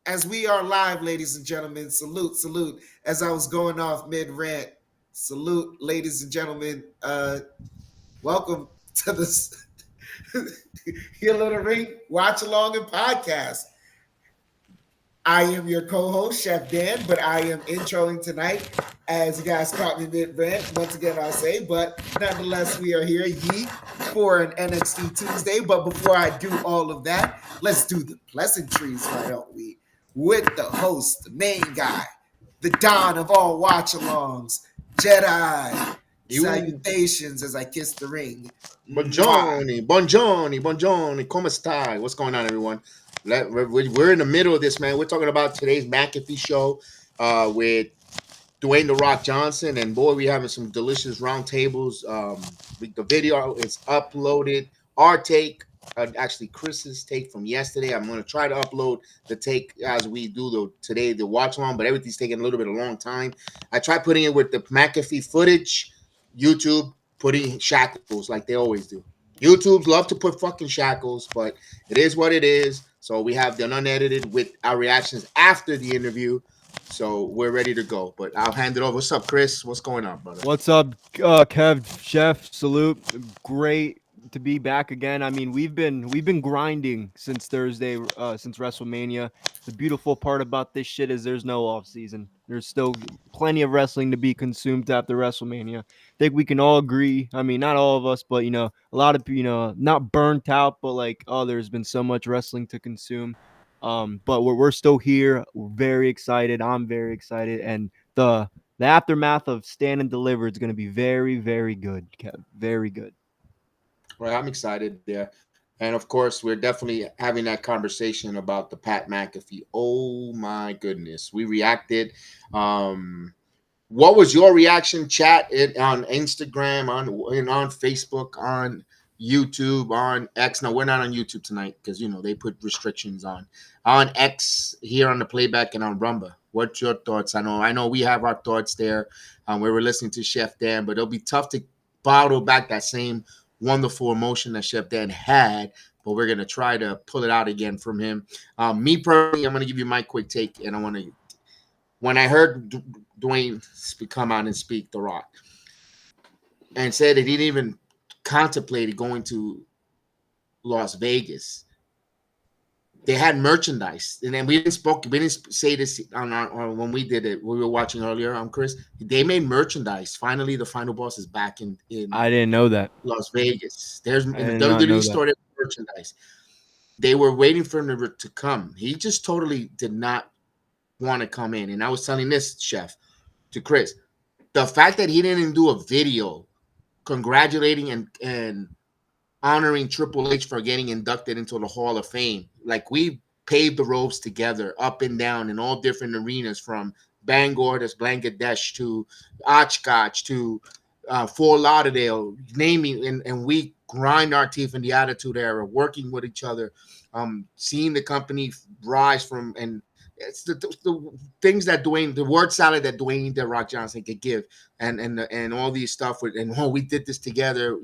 as we are live, ladies and gentlemen, salute, salute. As I was going off mid rant, salute, ladies and gentlemen. Welcome to this Heel of the Ring Watch Along and Podcast. I am your co-host, Chef Dan, but I am introing tonight as you guys caught me mid-rant. Once again, I'll say, but nonetheless, we are here, Yeet, for an NXT Tuesday. But before I do all of that, let's do the pleasantries, why don't we? With the host, the main guy, the Don of all watch-alongs, Jedi. Salutations as I kiss the ring. Buongiorno, come stai? What's going on, everyone? We're in the middle of this, man. We're talking about today's Mcafee show with Dwayne "The Rock" Johnson, and boy, we having some delicious round tables. The video is uploaded. Our take, actually Chris's take from yesterday. I'm going to try to upload the take as we do the watch along, but everything's taking a little bit of a long time. I tried putting it with the Mcafee footage, YouTube putting shackles like they always do. YouTube's love to put fucking shackles, but it is what it is. So we have the unedited with our reactions after the interview. So we're ready to go. But I'll hand it over. What's up, Chris? What's going on, brother? What's up, Kev, Chef? Salute. Great to be back again. I mean, we've been grinding since Thursday, since WrestleMania. The beautiful part about this shit is there's no off season. There's still plenty of wrestling to be consumed after WrestleMania. I think we can all agree. I mean, not all of us, but a lot of not burnt out, but like, oh, there's been so much wrestling to consume. But we're still here. We're very excited. I'm very excited, and the aftermath of Stand and Deliver is going to be very, very good, Kev. Very good. Right, I'm excited there. And of course, we're definitely having that conversation about the Pat McAfee. Oh my goodness. We reacted. What was your reaction? Chat it on Instagram, on Facebook, on YouTube, on X. No, we're not on YouTube tonight because they put restrictions on X here on the playback and on Rumba. What's your thoughts? I know we have our thoughts there. We were listening to Chef Dan, but it'll be tough to bottle back that same wonderful emotion that Chef Dan had, but we're gonna try to pull it out again from him. Me personally, I'm gonna give you my quick take, and when I heard Dwayne come out and speak, The Rock, and said that he didn't even contemplate going to Las Vegas. They had merchandise, and then we didn't say this on when we did it. We were watching earlier, Chris. They made merchandise. Finally, the final boss is back in I didn't know that. Las Vegas. There's in the WWE store merchandise. They were waiting for him to come. He just totally did not want to come in. And I was telling this, Chef, to Chris, the fact that he didn't do a video congratulating and honoring Triple H for getting inducted into the Hall of Fame. Like, we paved the ropes together, up and down in all different arenas, from Bangor to Bangladesh to Oshkosh to Fort Lauderdale, naming, and we grind our teeth in the Attitude Era, working with each other, seeing the company rise from, and it's the things that Dwayne, the word salad that Dwayne "The Rock" Johnson could give, and all these stuff with, and we did this together,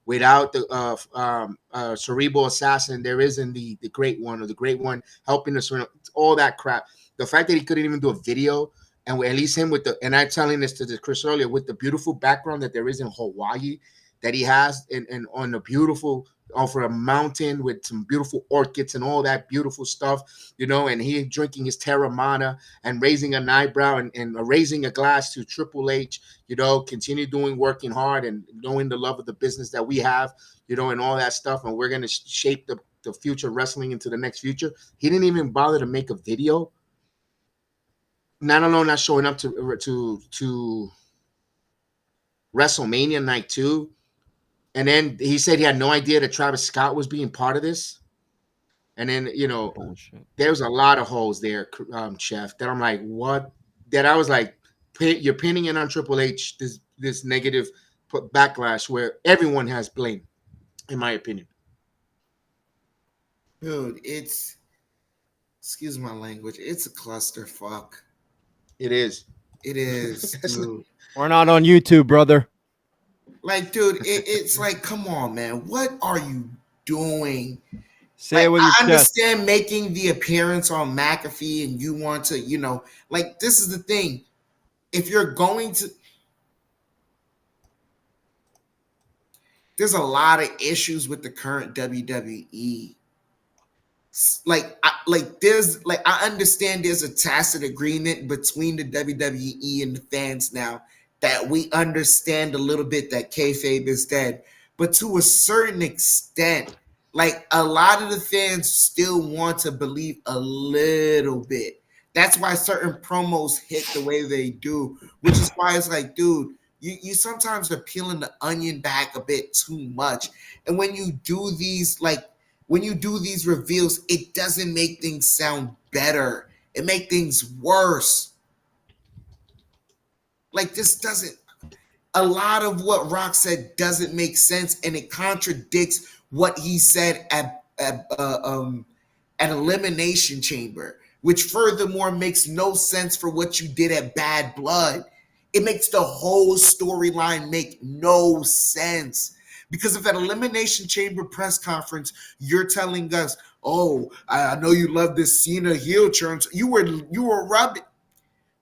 without the cerebral assassin, there isn't the great one, or the great one helping us, all that crap. The fact that he couldn't even do a video, and at least him with and I'm telling this to Chris earlier, with the beautiful background that there is in Hawaii, that he has, and on the beautiful, off of a mountain with some beautiful orchids and all that beautiful stuff, and he drinking his Terramana and raising an eyebrow and raising a glass to Triple H, continue working hard and knowing the love of the business that we have, and all that stuff. And we're going to shape the future wrestling into the next future. He didn't even bother to make a video. Not alone not showing up to WrestleMania night 2. And then he said he had no idea that Travis Scott was being part of this. And then, Bullshit. There's a lot of holes there, Chef, that I'm like, what? That I was like, you're pinning it on Triple H, this negative backlash where everyone has blame, in my opinion. Dude, excuse my language, it's a clusterfuck. It is. It is, dude. We're not on YouTube, brother. Like, dude, it's like, come on, man. What are you doing Say Like it with your I chest. understand making the appearance on McAfee and you want to, like this is the thing. If you're going to, there's a lot of issues with the current WWE. Like I understand there's a tacit agreement between the WWE and the fans now that we understand a little bit that kayfabe is dead, but to a certain extent, like a lot of the fans still want to believe a little bit. That's why certain promos hit the way they do, which is why it's like, dude, you sometimes are peeling the onion back a bit too much. And when you do these reveals, it doesn't make things sound better. It make things worse. Like this doesn't. A lot of what Rock said doesn't make sense, and it contradicts what he said at Elimination Chamber, which furthermore makes no sense for what you did at Bad Blood. It makes the whole storyline make no sense. Because if at Elimination Chamber press conference, you're telling us, "Oh, I know you love this Cena heel turn," you were rubbing,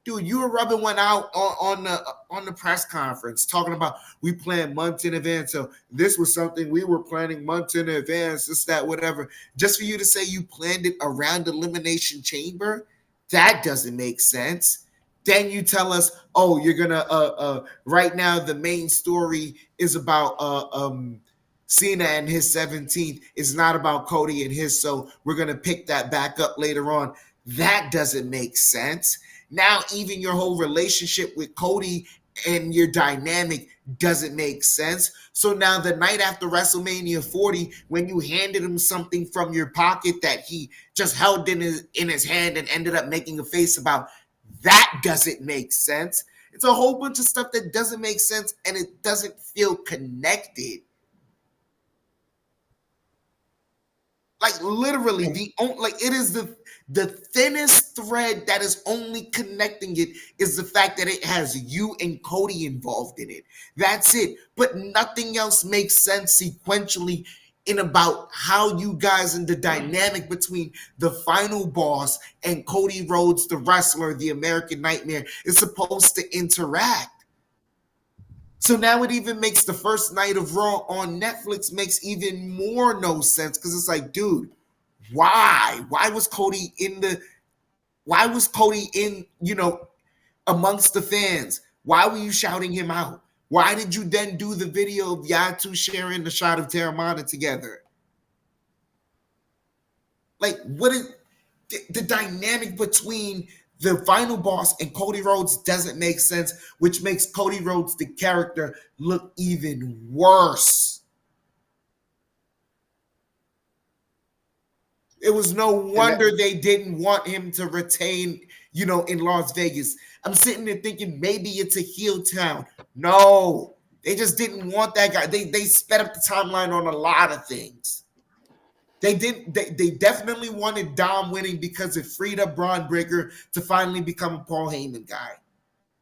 dude, you were rubbing one out on the press conference, talking about we planned months in advance. So this was something we were planning months in advance, this, that, whatever. Just for you to say you planned it around Elimination Chamber, that doesn't make sense. Then you tell us, oh, you're gonna right now the main story is about Cena and his 17th. It's not about Cody and his, so we're gonna pick that back up later on. That doesn't make sense. Now even your whole relationship with Cody and your dynamic doesn't make sense. So now the night after WrestleMania 40, when you handed him something from your pocket that he just held in his hand and ended up making a face about, that doesn't make sense. It's a whole bunch of stuff that doesn't make sense and it doesn't feel connected. Like literally it is the thinnest thread that is only connecting it is the fact that it has you and Cody involved in it. That's it. But nothing else makes sense sequentially in about how you guys and the dynamic between the final boss and Cody Rhodes, the wrestler, the American Nightmare, is supposed to interact. So now it even makes the first night of Raw on Netflix makes even more no sense because it's like, dude, why? Why was Cody in, amongst the fans? Why were you shouting him out? Why did you then do the video of Yatu sharing the shot of Terramana together? Like, what is the dynamic between the final boss and Cody Rhodes doesn't make sense, which makes Cody Rhodes, the character, look even worse. It was no wonder they didn't want him to retain, in Las Vegas. I'm sitting there thinking maybe it's a heel town. No, they just didn't want that guy. They sped up the timeline on a lot of things. They definitely wanted Dom winning because it freed up Braun Breaker to finally become a Paul Heyman guy.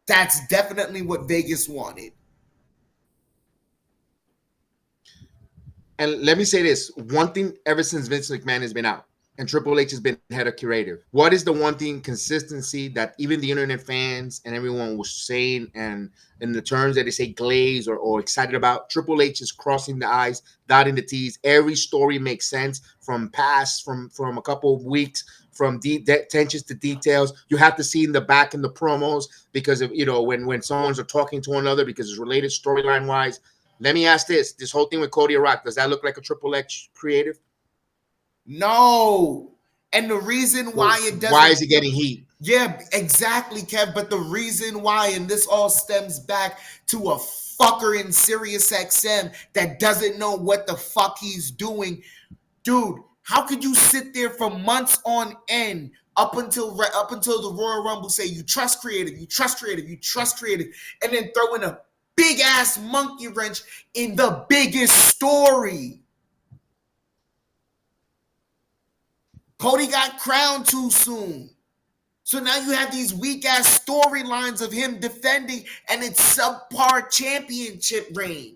That's definitely what Vegas wanted. And let me say this: one thing ever since Vince McMahon has been out and Triple H has been head of creative, what is the one thing consistency that even the internet fans and everyone was saying, and in the terms that they say glaze or excited about? Triple H is crossing the I's, dotting the T's. Every story makes sense from past, from a couple of weeks, from attentions to details. You have to see in the back in the promos because of when someone's are talking to another because it's related storyline wise. Let me ask this whole thing with Cody Rock, does that look like a Triple H creative? No. And the reason why it doesn't. Why is he getting heat? Yeah, exactly, Kev. But the reason why, and this all stems back to a fucker in Sirius XM that doesn't know what the fuck he's doing. Dude, how could you sit there for months on end up until the Royal Rumble say you trust creative, you trust creative, you trust creative, and then throw in a big ass monkey wrench in the biggest story? Cody got crowned too soon. So now you have these weak ass storylines of him defending and it's subpar championship reign.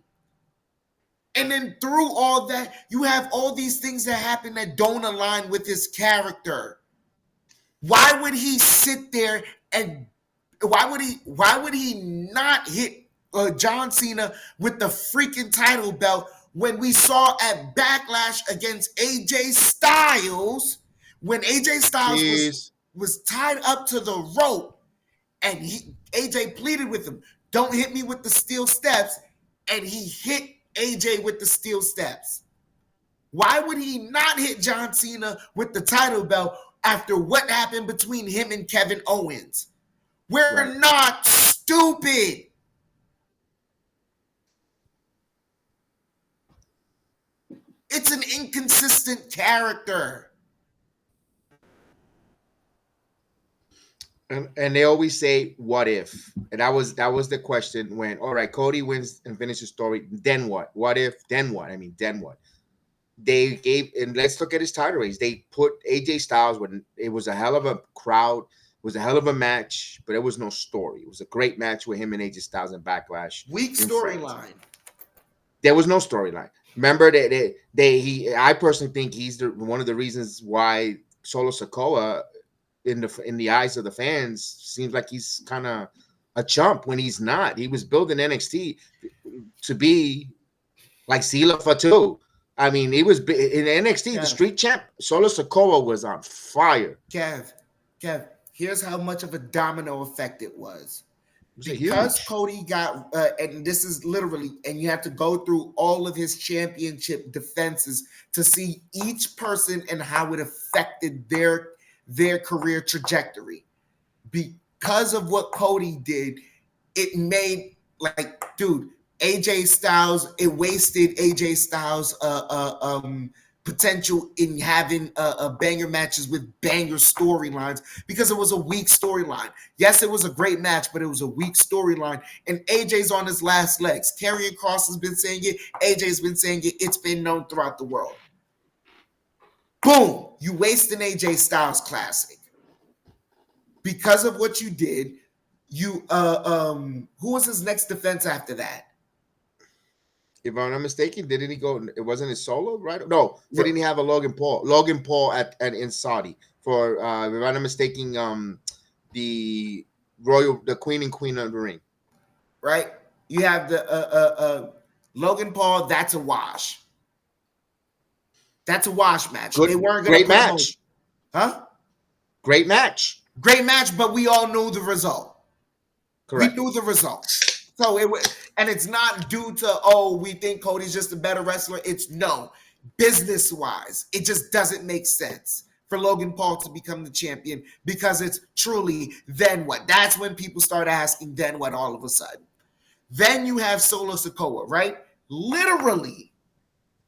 And then through all that, you have all these things that happen that don't align with his character. Why would he sit there and why would he not hit John Cena with the freaking title belt when we saw at Backlash against AJ Styles, when AJ Styles Jeez. was tied up to the rope, and AJ pleaded with him, "Don't hit me with the steel steps," and he hit AJ with the steel steps. Why would he not hit John Cena with the title belt after what happened between him and Kevin Owens? We're Right. not stupid. It's an inconsistent character. And they always say, "What if?" And that was the question. When all right, Cody wins and finishes the story, then what? What if? Then what? I mean, then what? They gave, and let's look at his title race. They put AJ Styles when it was a hell of a crowd, it was a hell of a match, but it was no story. It was a great match with him and AJ Styles in Backlash. Weak in France. storyline. There was no storyline. Remember that I personally think he's one of the reasons why Solo Sikoa in the eyes of the fans seems like he's kind of a chump when he's not. He was building NXT to be like Sela Fatu. I mean, he was in NXT, the street champ. Solo Sikoa was on fire. Kev, here's how much of a domino effect it was. It was Because huge. Cody got, and this is literally, and you have to go through all of his championship defenses to see each person and how it affected their career trajectory. Because of what Cody did, it made, like, dude, AJ Styles, it wasted AJ Styles potential in having banger matches with banger storylines, because it was a weak storyline. Yes, it was a great match, but it was a weak storyline. And AJ's on his last legs. Karrion Kross has been saying it. AJ's been saying it. It's been known throughout the world. Boom! You waste an AJ Styles classic. Because of what you did, you who was his next defense after that? If I'm not mistaken, didn't he go? It wasn't his solo, right? No, didn't he have a Logan Paul? Logan Paul at in Saudi for if I'm not mistaken, the Queen of the Ring. Right? You have the Logan Paul. That's a wash. That's a wash match. Good, they weren't going to great match, huh? Great match, but we all knew the result. Correct. We knew the result. So it was, and it's not due to we think Cody's just a better wrestler. It's no, business wise, it just doesn't make sense for Logan Paul to become the champion, because it's truly then what? That's when people start asking then what all of a sudden. Then you have Solo Sikoa, right? Literally,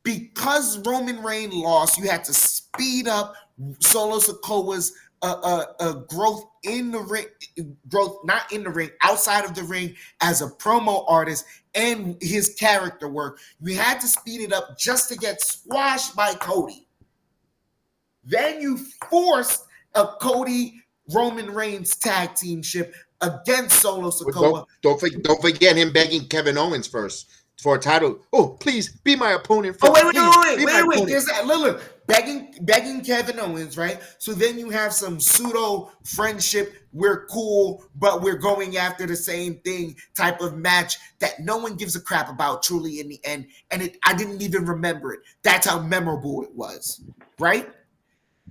because Roman Reigns lost, you had to speed up Solo Sikoa's growth in the ring, not in the ring, outside of the ring as a promo artist and his character work. You had to speed it up just to get squashed by Cody. Then you forced a Cody Roman Reigns tag team ship against Solo Sikoa. Don't forget him begging Kevin Owens first for a title. Oh, please be my opponent first. Wait. There's that. Look. Begging Kevin Owens, right? So then you have some pseudo friendship. We're cool, but we're going after the same thing type of match that no one gives a crap about truly in the end. And I didn't even remember it. That's how memorable it was, right?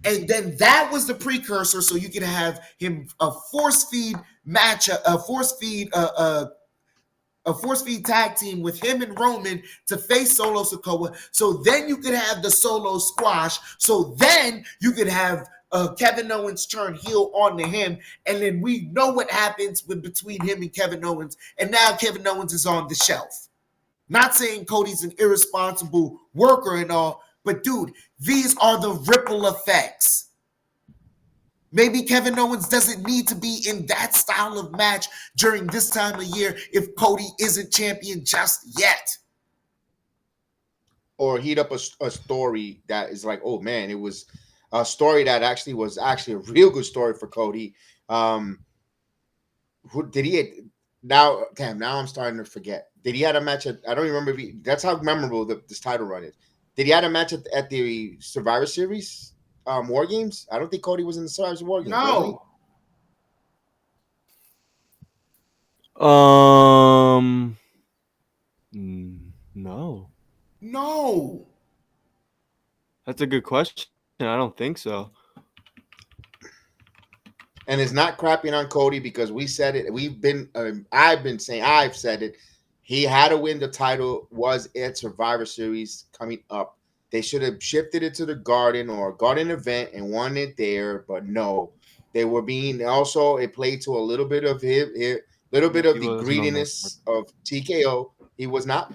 And then that was the precursor, so you could have him a force feed match, a force feed tag team with him and Roman to face Solo Sikoa. So then you could have the solo squash. So then you could have Kevin Owens turn heel onto him. And then we know what happens between him and Kevin Owens. And now Kevin Owens is on the shelf. Not saying Cody's an irresponsible worker and all, but dude, these are the ripple effects. Maybe Kevin Owens doesn't need to be in that style of match during this time of year if Cody isn't champion just yet. Or heat up a story that is like, oh man, it was a story that was actually a real good story for Cody. Who did he? Now I'm starting to forget. Did he had a match at? I don't remember. If he, that's how memorable this title run is. Did he had a match at the Survivor Series War Games? I don't think Cody was in the Survivor War Games, was he? No, Um, no. no. That's a good question. I don't think so. And it's not crapping on Cody because we said it. We've been, I've been saying, I've said it. He had to win the title. Was at Survivor Series coming up? They should have shifted it to the Garden or a Garden event and won it there. But no, they were being also. It played to a little bit of little bit He of the wasn't on that card. greediness of TKO. He was not.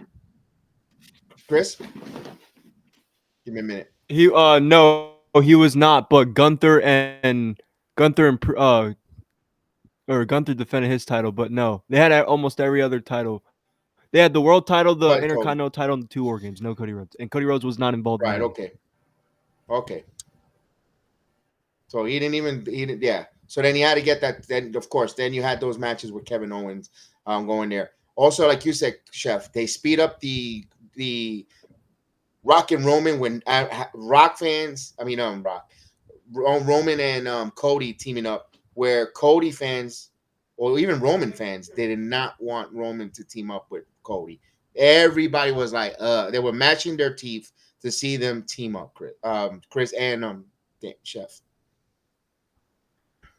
Chris, give me a minute. He no, he was not. But Gunther defended his title, but no, they had almost every other title. They had the world title, the But Cody, Intercontinental title, and the 2 War Games. No Cody Rhodes, and Cody Rhodes was not involved in right? any. Okay, okay. So he didn't even he didn't yeah. So then he had to get that. Then of course, then you had those matches with Kevin Owens going there. Also, like you said, Chef, they speed up the Rock and Roman when Rock fans. I mean, Roman and Cody teaming up, where Cody fans or even Roman fans they did not want Roman to team up with Cody. Everybody was like, they were matching their teeth to see them team up, Chris and Chef.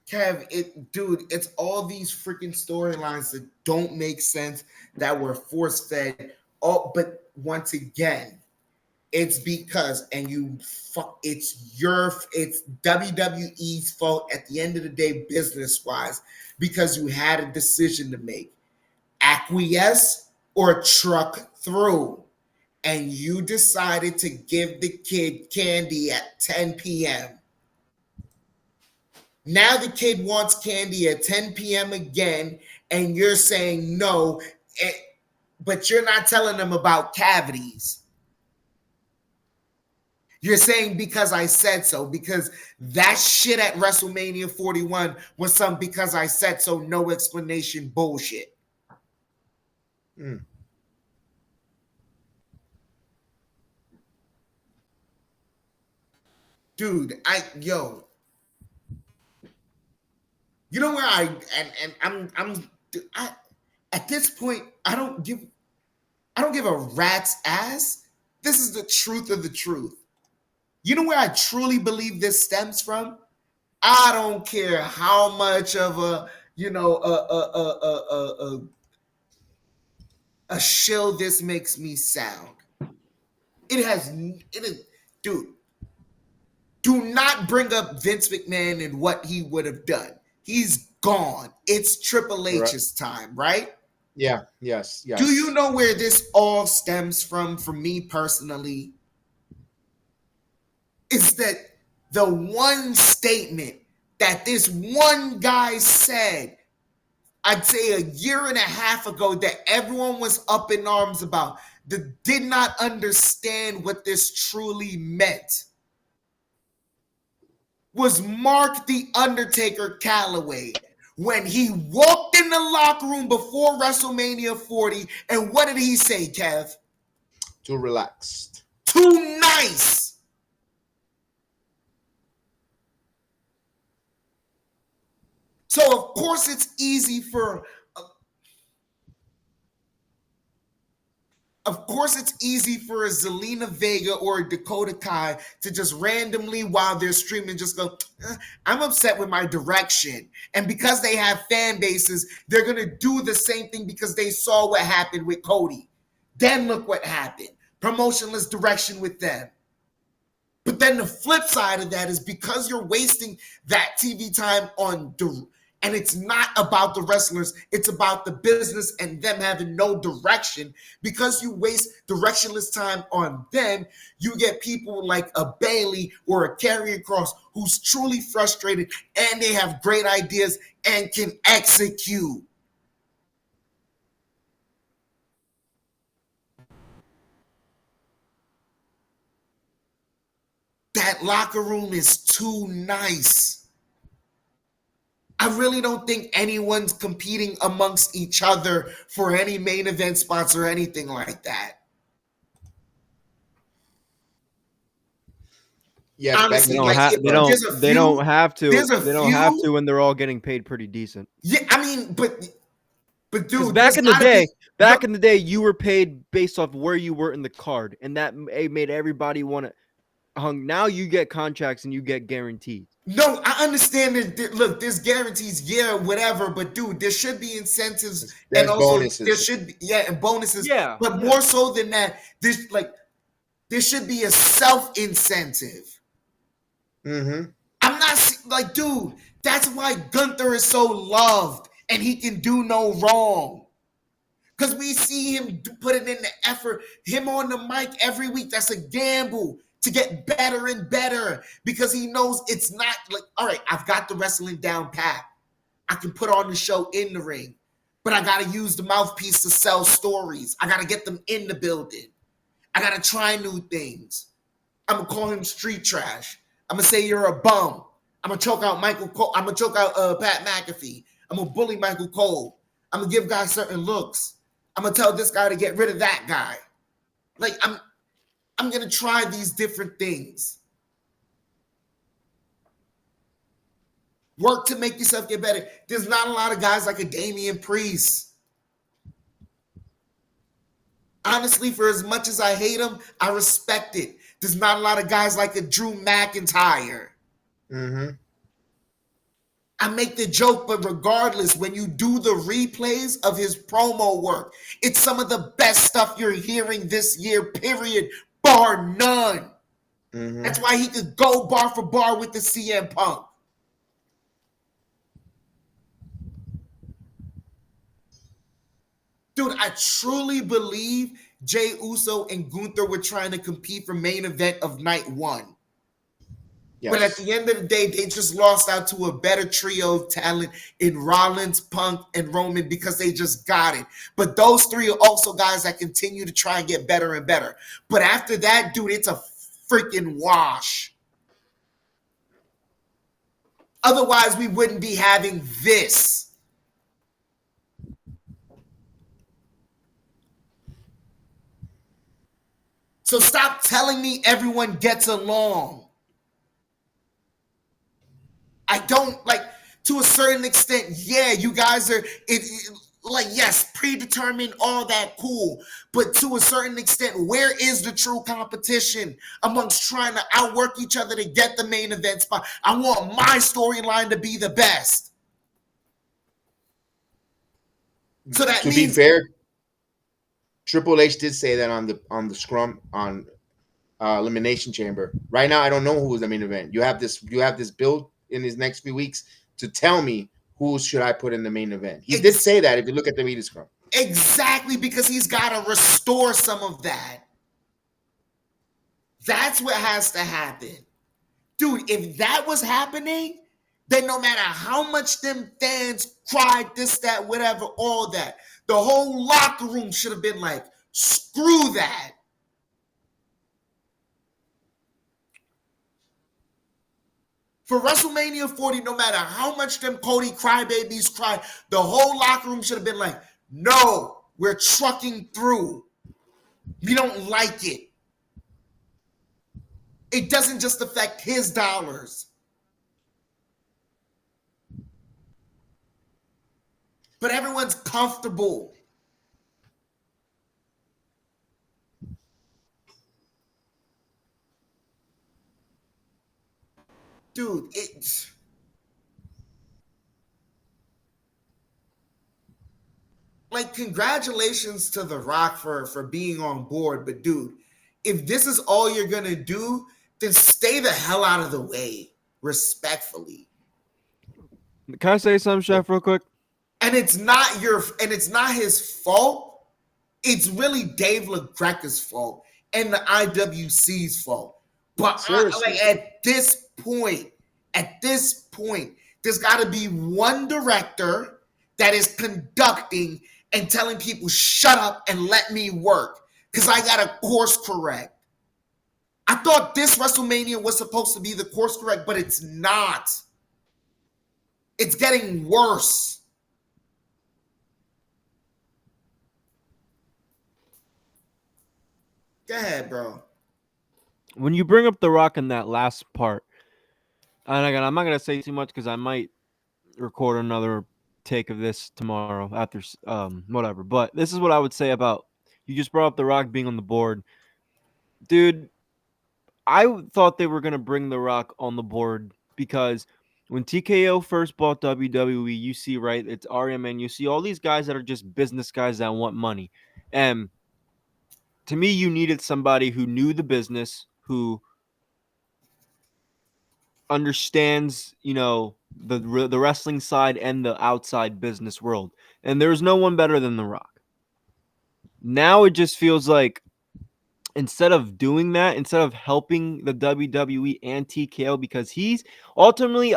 Kev, dude, it's all these freaking storylines that don't make sense that were force fed. Oh, but once again, it's because it's WWE's fault at the end of the day, business wise, because you had a decision to make: acquiesce or truck through. And you decided to give the kid candy at 10 p.m. Now the kid wants candy at 10 p.m. again, and you're saying no, but you're not telling them about cavities. You're saying because I said so, because that shit at WrestleMania 41 was some because I said so, no explanation bullshit. Mm. Dude, you know where I at this point, I don't give a rat's ass. This is the truth of the truth. You know where I truly believe this stems from? I don't care how much of a shill this makes me sound. It is, dude. Do not bring up Vince McMahon and what he would have done. He's gone. It's Triple Right. H's time, right? Yeah. Yes. Do you Yes. know where this all stems from? For me personally, is that the one statement that this one guy said, I'd say a year and a half ago, that everyone was up in arms about, that did not understand what this truly meant, was Mark the Undertaker Calloway. When he walked in the locker room before WrestleMania 40, and what did he say, Kev? Too relaxed. Too nice. So of course it's easy for a Zelina Vega or a Dakota Kai to just randomly, while they're streaming, just go, I'm upset with my direction. And because they have fan bases, they're going to do the same thing because they saw what happened with Cody. Then look what happened. Promotionless direction with them. But then the flip side of that is, because you're wasting that TV time and it's not about the wrestlers, it's about the business and them having no direction. Because you waste directionless time on them, you get people like a Bailey or a Karrion Kross who's truly frustrated, and they have great ideas and can execute. That locker room is too nice. I really don't think anyone's competing amongst each other for any main event spots or anything like that. Yeah, They Honestly, Becky don't like gets have. it if They though. don't. there's a They don't few, have to. there's a They don't have few. to when they're all getting paid pretty decent. Yeah, I mean, but Because dude, there's gotta be no. back in the day, you were paid based off where you were in the card, and that made everybody want to hung. Now you get contracts and you get guaranteed. No, I understand that. Look, there's guarantees, yeah, whatever. But dude, there should be incentives, and There's also there bonuses. should be, yeah, and bonuses. Yeah, But yeah. more so than that, there should be a self incentive. Mm-hmm. I'm not like, dude. That's why Gunther is so loved, and he can do no wrong. Because we see him putting in the effort, him on the mic every week. That's a gamble to get better and better because he knows it's not like, all right, I've got the wrestling down pat. I can put on the show in the ring, but I got to use the mouthpiece to sell stories. I got to get them in the building. I got to try new things. I'm going to call him street trash. I'm going to say you're a bum. I'm going to choke out Michael Cole. I'm going to choke out Pat McAfee. I'm going to bully Michael Cole. I'm going to give guys certain looks. I'm gonna tell this guy to get rid of that guy. Like I'm gonna try these different things. Work to make yourself get better. There's not a lot of guys like a Damian Priest. Honestly, for as much as I hate him, I respect it. There's not a lot of guys like a Drew McIntyre. Mm-hmm. I make the joke, but regardless, when you do the replays of his promo work, it's some of the best stuff you're hearing this year, period, bar none. Mm-hmm. That's why he could go bar for bar with the CM Punk. Dude, I truly believe Jey Uso and Gunther were trying to compete for main event of night one. Yes. But at the end of the day, they just lost out to a better trio of talent in Rollins, Punk, and Roman because they just got it. But those three are also guys that continue to try and get better and better. But after that, dude, it's a freaking wash. Otherwise, we wouldn't be having this. So stop telling me everyone gets along. I don't like, to a certain extent, yeah, you guys are like, yes, predetermined, all that, cool. But to a certain extent, where is the true competition amongst trying to outwork each other to get the main event spot? I want my storyline to be the best. So that to means, be fair, Triple H did say that on the scrum on Elimination Chamber. Right now, I don't know who is the main event. You have this build in these next few weeks to tell me who should I put in the main event. He did say that if you look at the media scrum. Exactly, because he's got to restore some of that. That's what has to happen. Dude, if that was happening, then no matter how much them fans cried, this, that, whatever, all that, the whole locker room should have been like, screw that. For WrestleMania 40, no matter how much them Cody crybabies cry, the whole locker room should have been like, no, we're trucking through. We don't like it. It doesn't just affect his dollars. But everyone's comfortable. Dude, it's like, congratulations to The Rock for being on board. But dude, if this is all you're gonna do, then stay the hell out of the way, respectfully. Can I say something, Chef, real quick? And it's not his fault. It's really Dave LaGreca's fault and the IWC's fault. But like at this point, there's got to be one director that is conducting and telling people, shut up and let me work, because I got to course correct. I thought this WrestleMania was supposed to be the course correct, but it's not. It's getting worse. Go ahead, bro. When you bring up The Rock in that last part, and again, I'm not gonna say too much because I might record another take of this tomorrow after whatever. But this is what I would say about you just brought up The Rock being on the board, dude. I thought they were gonna bring The Rock on the board because when TKO first bought WWE, you see right, it's RMN. You see all these guys that are just business guys that want money, and to me, you needed somebody who knew the business, who understands, the wrestling side and the outside business world. And there's no one better than The Rock. Now it just feels like instead of doing that, instead of helping the WWE and TKO, because he's ultimately,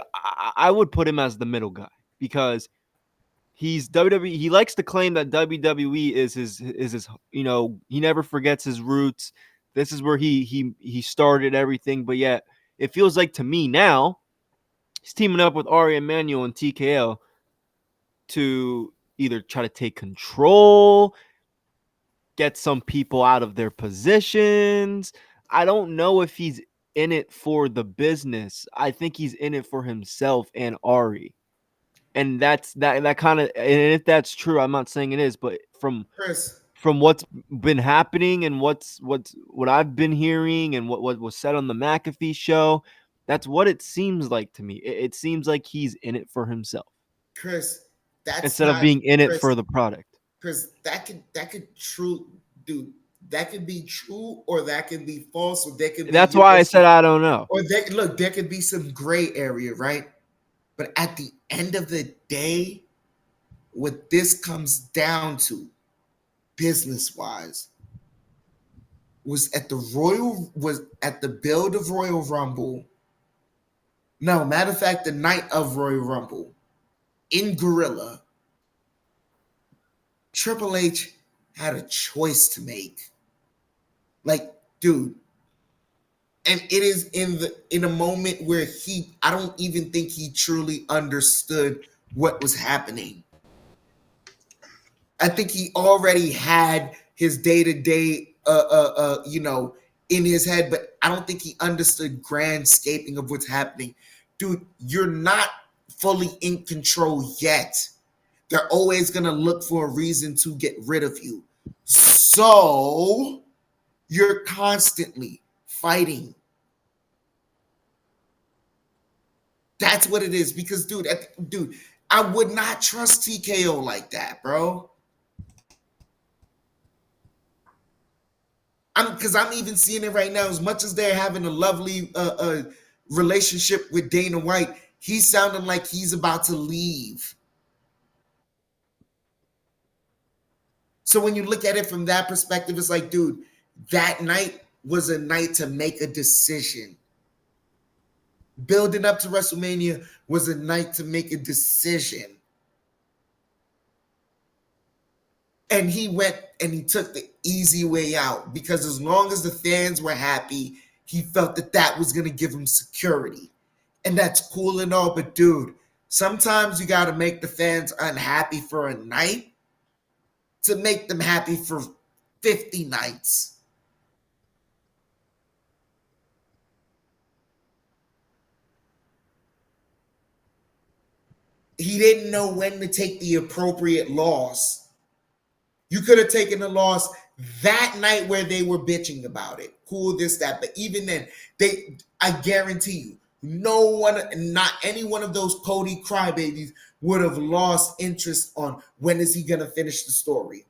I would put him as the middle guy because he's WWE. He likes to claim that WWE is his. He never forgets his roots. This is where he started everything. But yet, it feels like to me now he's teaming up with Ari Emanuel and TKO to either try to take control, get some people out of their positions. I don't know if he's in it for the business. I think he's in it for himself and Ari. And that kind of, and if that's true, I'm not saying it is, but Chris, from what's been happening and what I've been hearing and what was said on the McAfee show, that's what it seems like to me. It seems like he's in it for himself Chris, that's instead of not being in it Chris. for the product. Chris, that could true, dude. That could be true, or that could be false, or there could be That's why I said I don't know. or there, look, there could be some gray area, right? But at the end of the day, what this comes down to, business wise, was at the build of Royal Rumble. No, matter of fact, the night of Royal Rumble in Gorilla, Triple H had a choice to make. Like, dude, and it is in a moment where I don't even think he truly understood what was happening. I think he already had his day-to-day in his head, but I don't think he understood grandscaping of what's happening. Dude, you're not fully in control yet. They're always gonna look for a reason to get rid of you. So you're constantly fighting. That's what it is. Because, dude, I would not trust TKO like that, bro. I'm even seeing it right now. As much as they're having a lovely relationship with Dana White, he's sounding like he's about to leave. So when you look at it from that perspective, it's like, dude, that night was a night to make a decision. Building up to WrestleMania was a night to make a decision. And he went and he took the easy way out because as long as the fans were happy, he felt that that was going to give him security. And that's cool and all, but dude, sometimes you got to make the fans unhappy for a night to make them happy for 50 nights. He didn't know when to take the appropriate loss. You could have taken the loss that night where they were bitching about it. Cool, this, that. But even then, I guarantee you, no one, not any one of those Cody crybabies would have lost interest on when is he going to finish the story.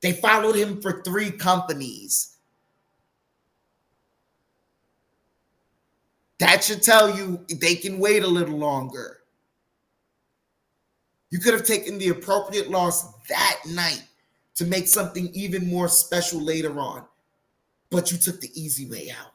They followed him for 3 companies. That should tell you they can wait a little longer. You could have taken the appropriate loss that night to make something even more special later on. But you took the easy way out.